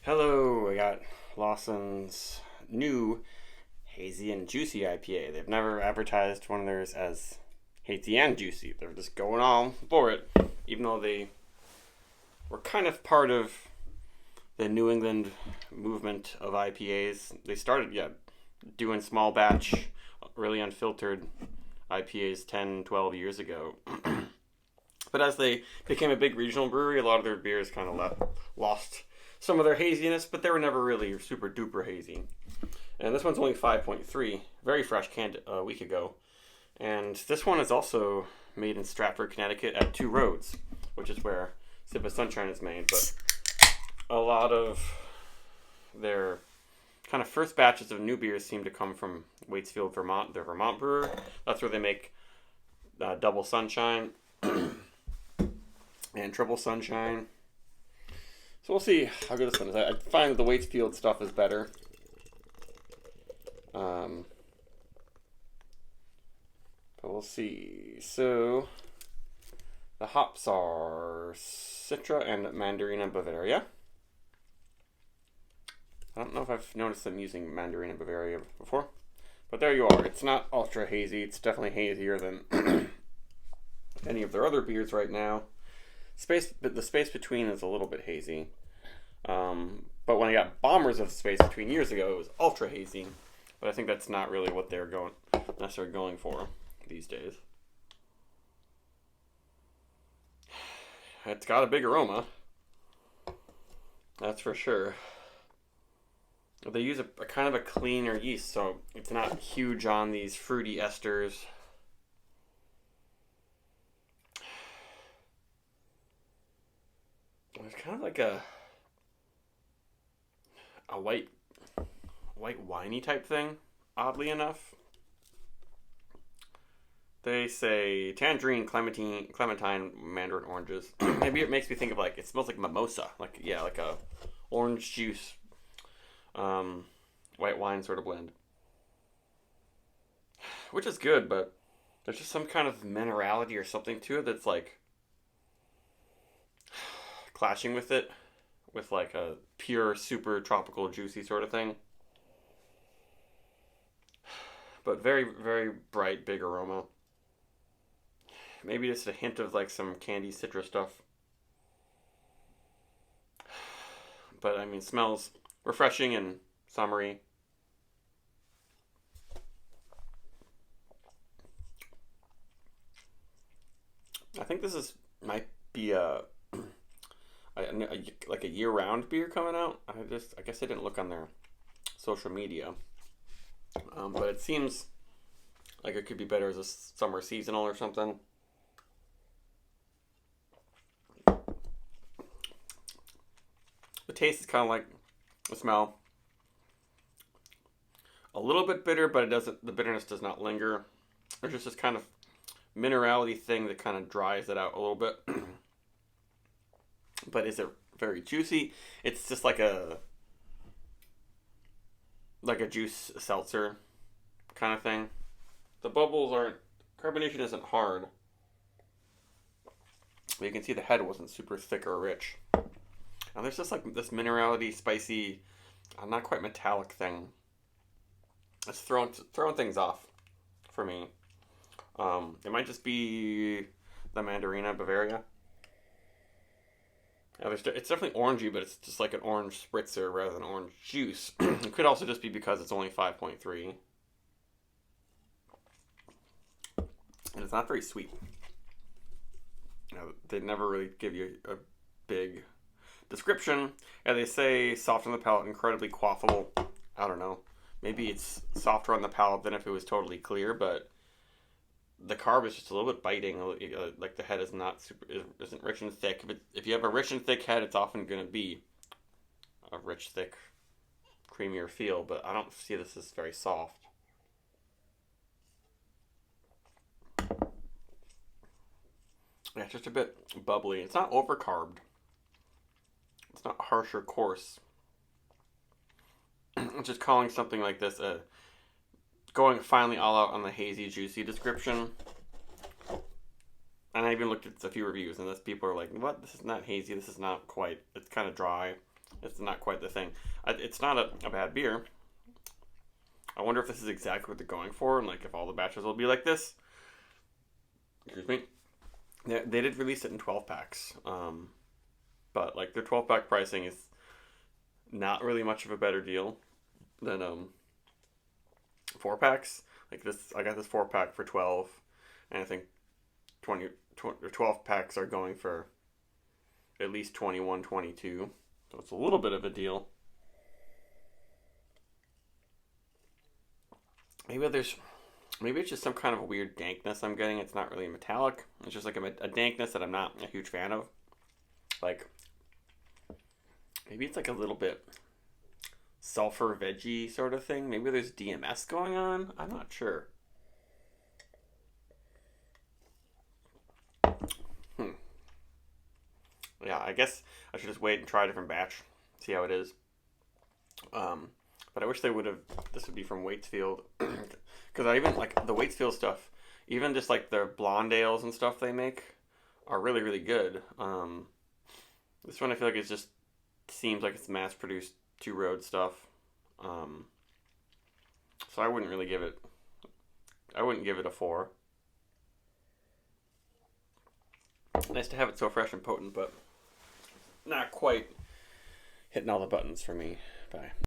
Hello, I got Lawson's new Hazy and Juicy IPA. They've never advertised one of theirs as hazy and juicy. They're just going all for it, even though they were kind of part of the New England movement of IPAs. They started, doing small batch, really unfiltered IPAs 10, 12 years ago. But as they became a big regional brewery, a lot of their beers kind of lost some of their haziness, but they were never really super duper hazy. And this one's only 5.3, very fresh, canned a week ago. And this one is also made in Stratford, Connecticut at Two Roads, which is where Sip of Sunshine is made. But a lot of their kind of first batches of new beers seem to come from Waitsfield, Vermont, their Vermont brewer. That's where they make Double Sunshine and Triple Sunshine. So we'll see how good this one is. I find that the Waitsfield stuff is better. But we'll see. So the hops are Citra and Mandarina Bavaria. I don't know if I've noticed them using Mandarina Bavaria before, but there you are. It's not ultra hazy. It's definitely hazier than any of their other beers right now. The space between is a little bit hazy. But when I got Bombers of Space Between years ago, it was ultra hazy. But I think that's not really what they're necessarily going for these days. It's got a big aroma. That's for sure. They use a kind of a cleaner yeast, so it's not huge on these fruity esters. It's kind of like a white winey type thing, oddly enough. They say tangerine, clementine, mandarin, oranges. Maybe it makes me think of it smells like mimosa, like a orange juice, white wine sort of blend, which is good, but there's just some kind of minerality or something to it that's clashing with it, with a pure, super tropical, juicy sort of thing. But very, very bright, big aroma. Maybe just a hint of some candy citrus stuff. But I mean, smells refreshing and summery. I think this might be a year-round beer coming out. I guess I didn't look on their social media, but it seems like it could be better as a summer seasonal or something. The taste is kind of like the smell. A little bit bitter, but the bitterness does not linger. There's just this kind of minerality thing that kind of dries it out a little bit. But is it very juicy? It's just like a juice seltzer kind of thing. The carbonation isn't hard. But you can see the head wasn't super thick or rich. And there's just this minerality, spicy, not quite metallic thing. It's throwing things off for me. It might just be the Mandarina Bavaria. It's definitely orangey, but it's just like an orange spritzer rather than orange juice. It could also just be because it's only 5.3. And it's not very sweet. They never really give you a big description. And they say soft on the palate, incredibly quaffable. I don't know. Maybe it's softer on the palate than if it was totally clear, but the carb is just a little bit biting. The head isn't rich and thick. If you have a rich and thick head, it's often going to be a rich, thick, creamier feel. But I don't see this as very soft. Yeah, it's just a bit bubbly. It's not overcarbed. It's not harsh or coarse. Just calling something like this going finally all out on the hazy, juicy description. And I even looked at a few reviews, and people are like, what? This is not hazy. This is not quite. It's kind of dry. It's not quite the thing. It's not a bad beer. I wonder if this is exactly what they're going for, and like if all the batches will be like this. Excuse me. They did release it in 12 packs, but like their 12 pack pricing is not really much of a better deal than 4 packs. Like this, I got this 4 pack for 12, and I think 20 or 12 packs are going for at least 21, 22. So it's a little bit of a deal. Maybe there's maybe it's just some kind of a weird dankness I'm getting. It's not really metallic. It's just like a dankness that I'm not a huge fan of. Like maybe it's like a little bit sulfur veggie sort of thing. Maybe there's DMS going on. I'm not sure. Hmm. Yeah, I guess I should just wait and try a different batch, see how it is. But I wish they would have. This would be from Waitsfield, because I even like the Waitsfield stuff. Even just like their blonde ales and stuff they make are really really good. This one I feel like it just seems like it's mass produced two road stuff. Um, so I wouldn't really give it. I wouldn't give it a 4. Nice to have it so fresh and potent, but not quite hitting all the buttons for me. Bye.